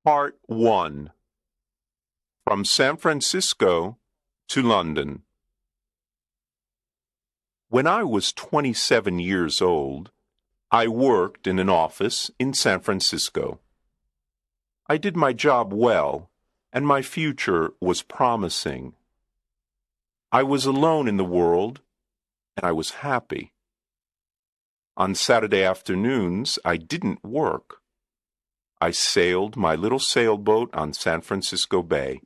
Part 1. From San Francisco to London. When I was 27 years old, I worked in an office in San Francisco. I did my job well, and my future was promising. I was alone in the world, and I was happy. On Saturday afternoons, I didn't work. I sailed my little sailboat on San Francisco Bay.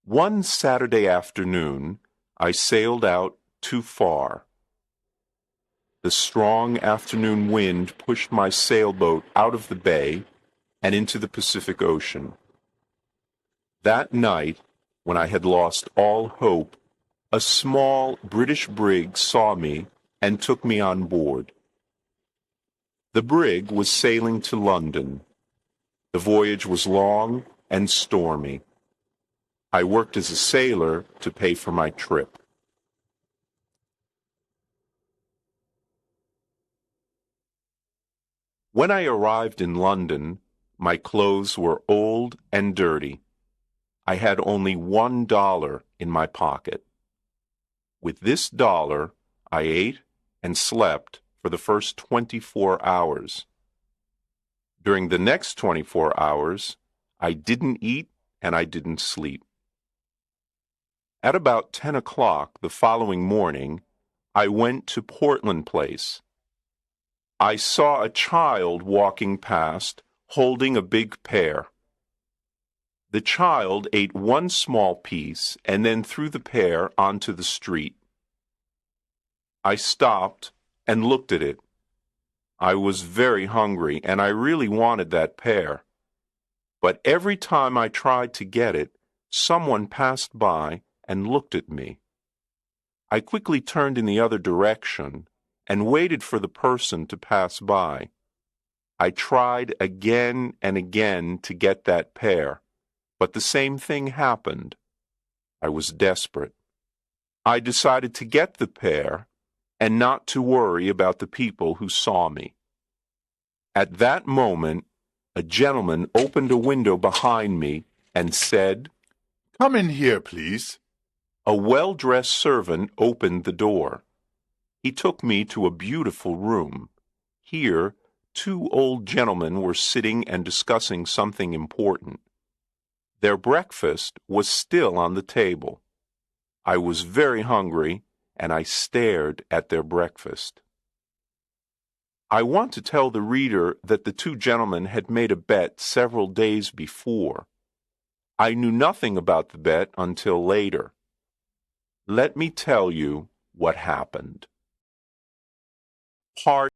One Saturday afternoon, I sailed out too far. The strong afternoon wind pushed my sailboat out of the bay and into the Pacific Ocean. That night, when I had lost all hope, a small British brig saw me and took me on board. The brig was sailing to London. The voyage was long and stormy. I worked as a sailor to pay for my trip. When I arrived in London, my clothes were old and dirty. I had only $1 in my pocket. With this dollar, I ate and slept for the first 24 hours. During the next 24 hours, I didn't eat and I didn't sleep. At about 10 o'clock the following morning, I went to Portland Place. I saw a child walking past holding a big pear. The child ate one small piece and then threw the pear onto the street. I stopped and looked at it. I was very hungry and I really wanted that pear. But every time I tried to get it, someone passed by and looked at me. I quickly turned in the other direction and waited for the person to pass by. I tried again and again to get that pear, but the same thing happened. I was desperate. I decided to get the pear and not to worry about the people who saw me. At that moment, a gentleman opened a window behind me and said, "Come in here, please." A well-dressed servant opened the door. He took me to a beautiful room. Here, two old gentlemen were sitting and discussing something important. Their breakfast was still on the table. I was very hungry, and I stared at their breakfast. I want to tell the reader that the two gentlemen had made a bet several days before. I knew nothing about the bet until later. Let me tell you what happened. Part